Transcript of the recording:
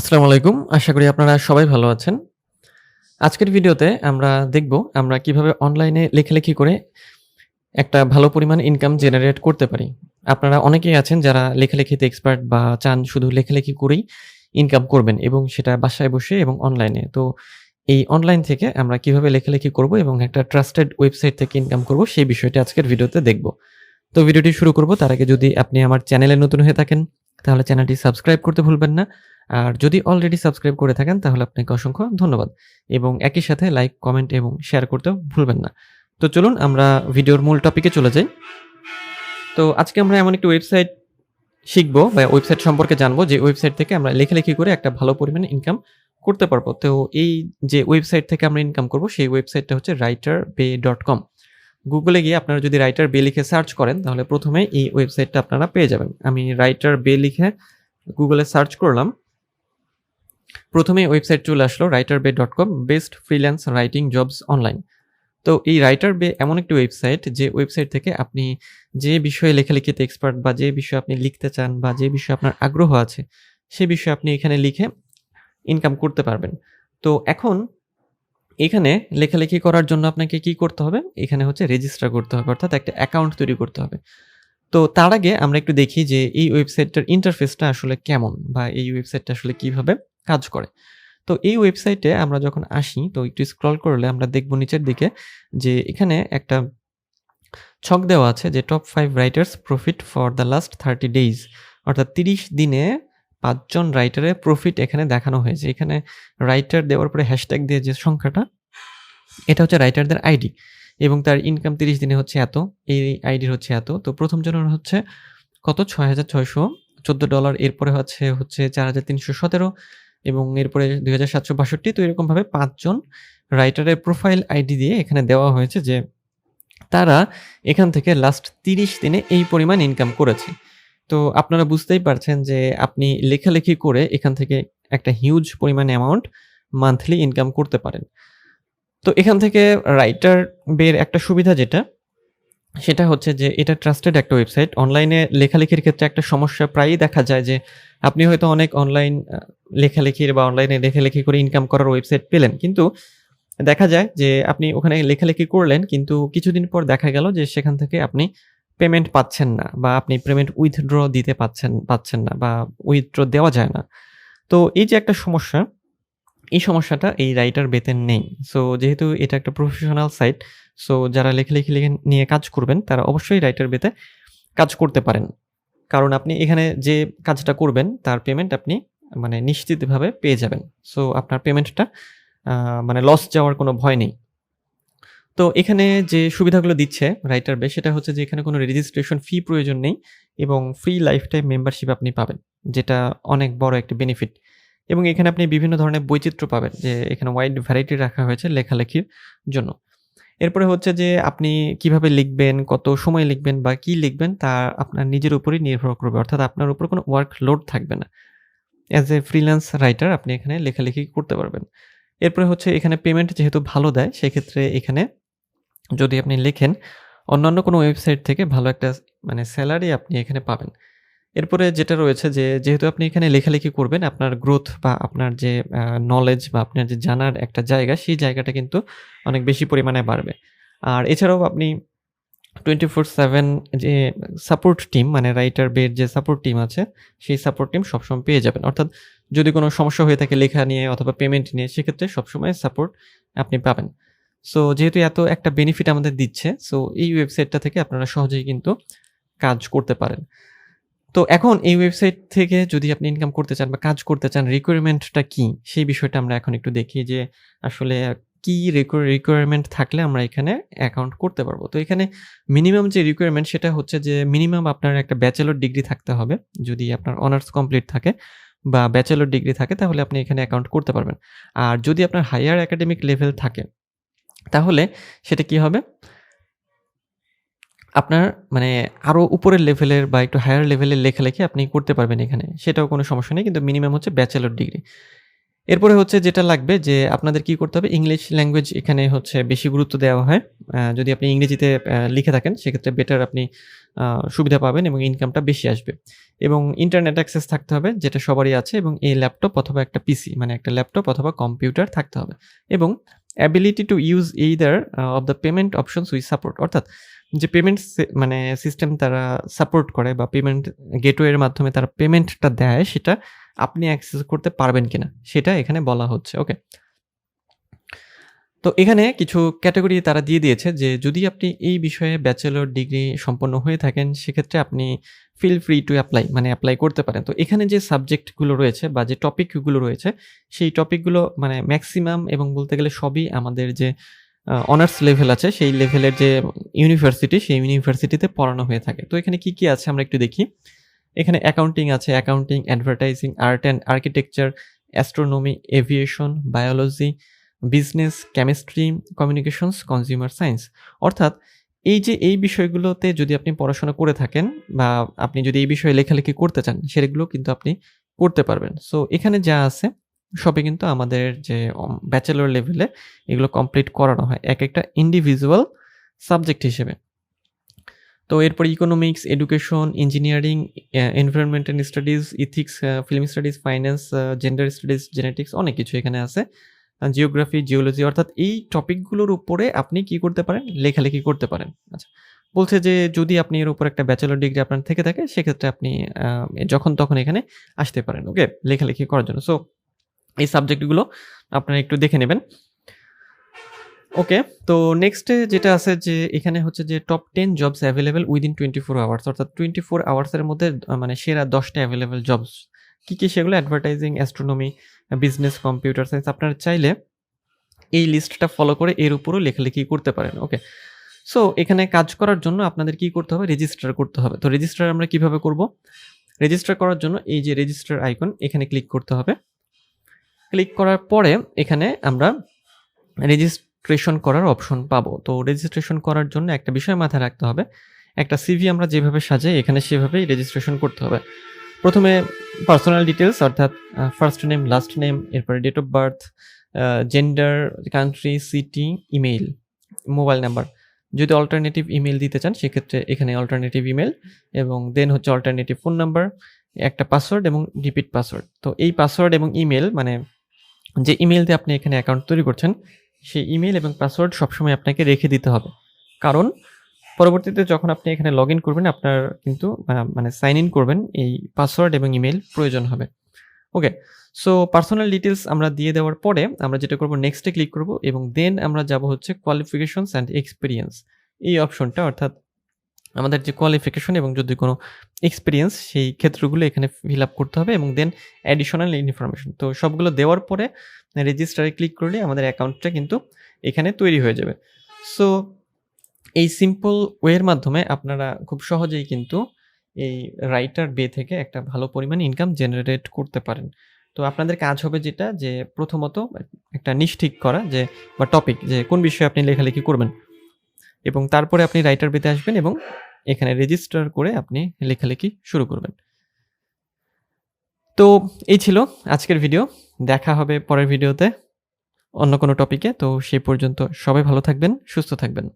আসসালামু আলাইকুম। আশা করি আপনারা সবাই ভালো আছেন। আজকের ভিডিওতে আমরা দেখব আমরা কিভাবে অনলাইনে লেখালেখি করে একটা ভালো পরিমাণ ইনকাম জেনারেট করতে পারি। আপনারা অনেকেই আছেন যারা লেখালেখিতে এক্সপার্ট বা চান শুধু লেখালেখি করেই ইনকাম করবেন এবং সেটা বাসায় বসে এবং অনলাইনে। তো এই অনলাইন থেকে আমরা কিভাবে লেখালেখি করব এবং একটা ট্রাস্টেড ওয়েবসাইট থেকে ইনকাম করব সেই বিষয়টি আজকের ভিডিওতে দেখব। তো ভিডিওটি শুরু করব তার আগে যদি আপনি আমার চ্যানেলে নতুন হয়ে থাকেন তাহলে চ্যানেলটি সাবস্ক্রাইব করতে ভুলবেন না। আর যদি অলরেডি সাবস্ক্রাইব করে থাকেন তাহলে আপনাকে অসংখ্য ধন্যবাদ। এবং একই সাথে লাইক, কমেন্ট এবং শেয়ার করতেও ভুলবেন না। তো চলুন আমরা ভিডিওর মূল টপিকে চলে যাই। তো আজকে আমরা এমন একটি ওয়েবসাইট শিখব বা ওয়েবসাইট সম্পর্কে জানবো যে ওয়েবসাইট থেকে আমরা লেখালেখি করে একটা ভালো পরিমাণে ইনকাম করতে পারবো। তো এই যে ওয়েবসাইট থেকে আমরা ইনকাম করব সেই ওয়েবসাইটটা হচ্ছে writerbay.com। গুগলে গিয়ে আপনারা যদি রাইটার বে লিখে সার্চ করেন তাহলে প্রথমে এই ওয়েবসাইটটা আপনারা পেয়ে যাবেন। আমি রাইটার বে লিখে গুগলে সার্চ করলাম। প্রথমেই ওয়েবসাইট চলে আসলো writerbay.com, best freelance writing jobs online. তো এই রাইটার বে এমন একটি ওয়েবসাইট যে ওয়েবসাইট থেকে আপনি যে বিষয়ে লেখালেখিতে এক্সপার্ট বা যে বিষয়ে আপনি লিখতে চান বা যে বিষয়ে আপনার আগ্রহ আছে সে বিষয়ে আপনি এখানে লিখে ইনকাম করতে পারবেন। তো এখন এখানে লেখালেখি করার জন্য আপনাকে কি করতে হবে? এখানে হচ্ছে রেজিস্টার করতে হবে, অর্থাৎ একটা অ্যাকাউন্ট তৈরি করতে হবে। তো তার আগে আমরা একটু দেখি যে এই ওয়েবসাইটটার ইন্টারফেসটা আসলে কেমন বা এই ওয়েবসাইটটা আসলে কিভাবে কাজ করে। তো এই ওয়েবসাইটে আমরা যখন আসি তো একটু স্ক্রল করলে আমরা দেখব নিচের দিকে যে এখানে একটা ছক দেওয়া আছে যে top 5 writers profit for the last 30 days, অর্থাৎ 30 দিনে 5 জন রাইটারের প্রফিট এখানে দেখানো হয়েছে। এখানে রাইটার দেওয়ার পরে হ্যাশট্যাগ দিয়ে যে সংখ্যাটা এটা হচ্ছে রাইটারদের আইডি এবং তার ইনকাম 30 দিনে হচ্ছে এত, এই আইডির হচ্ছে এত। তো প্রথম জনের হচ্ছে কত $6,614, এরপরে হচ্ছে 4,317 এবং এরপরে 2,762। তো এরকমভাবে 5 জন রাইটারের প্রোফাইল আইডি দিয়ে এখানে দেওয়া হয়েছে যে তারা এখান থেকে লাস্ট 30 দিনে এই পরিমাণ ইনকাম করেছে। তো আপনারা বুঝতেই পারছেন যে আপনি লেখালেখি করে এখান থেকে একটা হিউজ পরিমাণ অ্যামাউন্ট মান্থলি ইনকাম করতে পারেন। তো এখান থেকে রাইটার বের একটা সুবিধা যেটা, সেটা হচ্ছে যে এটা ট্রাস্টেড একটা ওয়েবসাইট। অনলাইনে লেখালেখির ক্ষেত্রে একটা সমস্যা প্রায়ই দেখা যায় যে আপনি হয়তো অনেক অনলাইন লেখালেখির বা অনলাইনে লেখালেখি করে ইনকাম করার ওয়েবসাইট পেলেন। কিন্তু দেখা যায় যে আপনি ওখানে লেখালেখি করলেন কিন্তু কিছুদিন পর দেখা গেল যে সেখান থেকে আপনি পেমেন্ট পাচ্ছেন না বা আপনি পেমেন্ট উইথড্র দিতে পাচ্ছেন না বা উইথড্র দেওয়া যায় না। তো এই যে একটা সমস্যা, এই সমস্যাটা এই রাইটার বেতে নেই। সো যেহেতু এটা একটা প্রফেশনাল সাইট, সো যারা লেখালেখি নিয়ে কাজ করবেন তারা অবশ্যই রাইটার বেতে কাজ করতে পারেন। কারণ আপনি এখানে যে কাজটা করবেন তার পেমেন্ট আপনি মানে নিশ্চিতভাবে পেয়ে যাবেন। সো আপনার পেমেন্টটা মানে লস যাওয়ার কোনো ভয় নেই। তো এখানে যে সুবিধাগুলো দিচ্ছে রাইটার বে সেটা হচ্ছে যে এখানে কোনো রেজিস্ট্রেশন ফি প্রয়োজন নেই এবং ফ্রি লাইফ টাইম মেম্বারশিপ আপনি পাবেন, যেটা অনেক বড় একটা বেনিফিট। এবং এখানে আপনি বিভিন্ন ধরনের বৈচিত্র্য পাবেন, যে এখানে ওয়াইড ভ্যারাইটি রাখা হয়েছে লেখালেখির জন্য। এরপরে হচ্ছে যে আপনি কিভাবে লিখবেন, কত সময় লিখবেন বা কি লিখবেন তা আপনার নিজের উপরই নির্ভর করবে, অর্থাৎ আপনার উপর কোনো ওয়ার্ক লোড থাকবে না। অ্যাজ এ ফ্রিল্যান্স রাইটার আপনি এখানে লেখালেখি করতে পারবেন। এরপরে হচ্ছে এখানে পেমেন্ট যেহেতু ভালো দেয় সেক্ষেত্রে এখানে যদি আপনি লেখেন অন্যান্য কোনো ওয়েবসাইট থেকে ভালো একটা মানে স্যালারি আপনি এখানে পাবেন। এরপরে যেটা রয়েছে যে যেহেতু আপনি এখানে লেখালেখি করবেন আপনার গ্রোথ বা আপনার যে নলেজ বা আপনার যে জানার একটা জায়গা সেই জায়গাটা কিন্তু অনেক বেশি পরিমাণে বাড়বে। আর এছাড়াও আপনি 24/7 যে সাপোর্ট টিম মানে রাইটার বের যে সাপোর্ট টিম আছে সেই সাপোর্ট টিম সবসময় পেয়ে যাবেন। অর্থাৎ যদি কোনো সমস্যা হয়ে থাকে লেখা নিয়ে অথবা পেমেন্ট নিয়ে সেক্ষেত্রে সবসময় সাপোর্ট আপনি পাবেন। সো যেহেতু এত একটা বেনিফিট আমাদের দিচ্ছে, সো এই ওয়েবসাইটটা থেকে আপনারা সহজেই কিন্তু কাজ করতে পারেন। তো এখন এই ওয়েবসাইট থেকে যদি আপনি ইনকাম করতে চান বা কাজ করতে চান, রিকোয়ারমেন্টটা কি? সেই বিষয়টা আমরা এখন একটু দেখি যে আসলে কি রিকোয়ারমেন্ট থাকলে আমরা এখানে অ্যাকাউন্ট করতে পারবো। তো এখানে মিনিমাম যে রিকোয়ারমেন্ট সেটা হচ্ছে যে মিনিমাম আপনার একটা ব্যাচেলর ডিগ্রি থাকতে হবে। যদি আপনার অনার্স কমপ্লিট থাকে বা ব্যাচেলর ডিগ্রি থাকে তাহলে আপনি এখানে অ্যাকাউন্ট করতে পারবেন। আর যদি আপনার হাইয়ার একাডেমিক লেভেল থাকে তাহলে সেটা কি হবে? আপনার মানে আরো উপরের লেভেলের বা একটু হায়ার লেভেলের লেখালেখি আপনি করতে পারবেন এখানে। সেটাও কোনো সমস্যা নেই। কিন্তু মিনিমাম হচ্ছে ব্যাচেলর ডিগ্রি। এরপরে হচ্ছে যেটা লাগবে যে আপনাদের কি করতে হবে, ইংলিশ ল্যাঙ্গুয়েজ এখানে হচ্ছে বেশি গুরুত্ব দেওয়া হয়। যদি আপনি ইংরেজিতে লিখে থাকেন সেক্ষেত্রে বেটার আপনি সুবিধা পাবেন এবং ইনকামটা বেশি আসবে। এবং ইন্টারনেট অ্যাক্সেস থাকতে হবে যেটা সবারই আছে, এবং এই ল্যাপটপ অথবা একটা পিসি মানে একটা ল্যাপটপ অথবা কম্পিউটার থাকতে হবে। এবং ability to use either of the payment options we support, অর্থাৎ যে পেমেন্ট মানে সিস্টেম তারা সাপোর্ট করে বা পেমেন্ট গেটওয়ের মাধ্যমে তারা পেমেন্টটা দেয় সেটা আপনি অ্যাক্সেস করতে পারবেন কিনা সেটা এখানে বলা হচ্ছে। ওকে, তো এখানে কিছু ক্যাটাগরি তারা দিয়ে দিয়েছে যে যদি আপনি এই বিষয়ে ব্যাচেলর ডিগ্রি সম্পন্ন হয়ে থাকেন সেক্ষেত্রে আপনি ফিল ফ্রি টু অ্যাপ্লাই মানে অ্যাপ্লাই করতে পারেন। তো এখানে যে সাবজেক্টগুলো রয়েছে বা যে টপিকগুলো রয়েছে সেই টপিকগুলো মানে ম্যাক্সিমাম এবং বলতে গেলে সবই আমাদের যে অনার্স লেভেল আছে সেই লেভেলের যে ইউনিভার্সিটি সেই ইউনিভার্সিটিতে পড়ানো হয়ে থাকে। তো এখানে কি আছে আমরা একটু দেখি। এখানে অ্যাকাউন্টিং আছে, accounting, advertising, art and architecture, astronomy, aviation, biology, business, chemistry, communications, consumer science. অর্থাৎ এই বিষয়গুলোতে যদি আপনি পড়াশোনা করে থাকেন বা আপনি যদি এই বিষয়ে লেখালেখি করতে চান সেগুলো কিন্তু আপনি করতে পারবেন। সো এখানে যা আছে সবই কিন্তু আমাদের যে ব্যাচেলর লেভেলে এগুলো কমপ্লিট করানো হয় এক একটা ইন্ডিভিজুয়াল সাবজেক্ট হিসেবে। তো এরপর economics, education, engineering, environmental studies, ethics, film studies, finance, gender studies, genetics অনেক কিছু এখানে আছে। জিওগ্রাফি, জিওলজি, অর্থাৎ এই টপিকগুলোর উপরে আপনি কি করতে পারেন, লেখালেখি করতে পারেন। আচ্ছা, বলছে যে যদি আপনি এর উপর একটা ব্যাচেলর ডিগ্রি আপনার থেকে থাকে সেক্ষেত্রে আপনি যখন তখন এখানে আসতে পারেন, ওকে, লেখালেখি করার জন্য। সো এই সাবজেক্টগুলো আপনারা একটু দেখে নেবেন। ওকে, তো নেক্সটে যেটা আছে যে এখানে হচ্ছে যে top 10 jobs available within 24 hours, অর্থাৎ 24 আওয়ার্সের মধ্যে মানে সেরা 10টা অ্যাভেলেবল জবস কি সেগুলো, advertising, astronomy, business, computer science. আপনারা চাইলে এই লিস্টটা ফলো করে এর উপরও লেখালেখি করতে পারেন। ওকে, সো এখানে কাজ করার জন্য আপনাদের কি করতে হবে, রেজিস্টার করতে হবে। তো রেজিস্টার আমরা কিভাবে করব, রেজিস্টার করার জন্য এই যে রেজিস্টার আইকন এখানে ক্লিক করতে হবে। ক্লিক করার পরে এখানে আমরা রেজিস্ট্রেশন করার অপশন পাবো। তো রেজিস্ট্রেশন করার জন্য একটা বিষয় মাথায় রাখতে হবে, একটা সিভি আমরা যেভাবে সাজাই এখানে সেভাবেই রেজিস্ট্রেশন করতে হবে। প্রথমে পার্সোনাল ডিটেলস অর্থাৎ ফার্স্ট নেম, লাস্ট নেম, এরপরে date of birth, gender, country, city, email, mobile number. যদি অল্টারনেটিভ ইমেল দিতে চান সেক্ষেত্রে এখানে অল্টারনেটিভ ইমেল, এবং দেন হচ্ছে অল্টারনেটিভ ফোন নাম্বার, একটা পাসওয়ার্ড এবং রিপিট পাসওয়ার্ড। তো এই পাসওয়ার্ড এবং ইমেল মানে যে ইমেল দিয়ে আপনি এখানে অ্যাকাউন্ট তৈরি করছেন সেই ইমেল এবং পাসওয়ার্ড সবসময় আপনাকে রেখে দিতে হবে, কারণ পরবর্তীতে যখন আপনি এখানে লগ ইন করবেন আপনার কিন্তু মানে সাইন ইন করবেন এই পাসওয়ার্ড এবং ইমেল প্রয়োজন হবে। ওকে, সো পার্সোনাল ডিটেলস আমরা দিয়ে দেওয়ার পরে আমরা যেটা করব, নেক্সটে ক্লিক করব এবং দেন আমরা যাব হচ্ছে কোয়ালিফিকেশনস অ্যান্ড এক্সপিরিয়েন্স এই অপশনটা, অর্থাৎ আমাদের যে কোয়ালিফিকেশন এবং যদি কোনো এক্সপিরিয়েন্স সেই ক্ষেত্রগুলো এখানে ফিল আপ করতে হবে এবং দেন অ্যাডিশনাল ইনফরমেশন। তো সবগুলো দেওয়ার পরে রেজিস্টারে ক্লিক করলে আমাদের অ্যাকাউন্টটা কিন্তু এখানে তৈরি হয়ে যাবে। সো এই সিম্পল ওয়ের মাধ্যমে আপনারা খুব সহজেই কিন্তু এই রাইটার বে থেকে একটা ভালো পরিমাণে ইনকাম জেনারেট করতে পারেন। তো আপনাদের কাজ হবে যেটা, যে প্রথমত একটা নিশ ঠিক করা যে বা টপিক যে কোন বিষয়ে আপনি লেখালেখি করবেন, এবং তারপরে আপনি রাইটার বেতে আসবেন এবং এখানে রেজিস্টার করে আপনি লেখালেখি শুরু করবেন। তো এই ছিল আজকের ভিডিও, দেখা হবে পরের ভিডিওতে অন্য কোনো টপিকে। তো সেই পর্যন্ত সবাই ভালো থাকবেন, সুস্থ থাকবেন।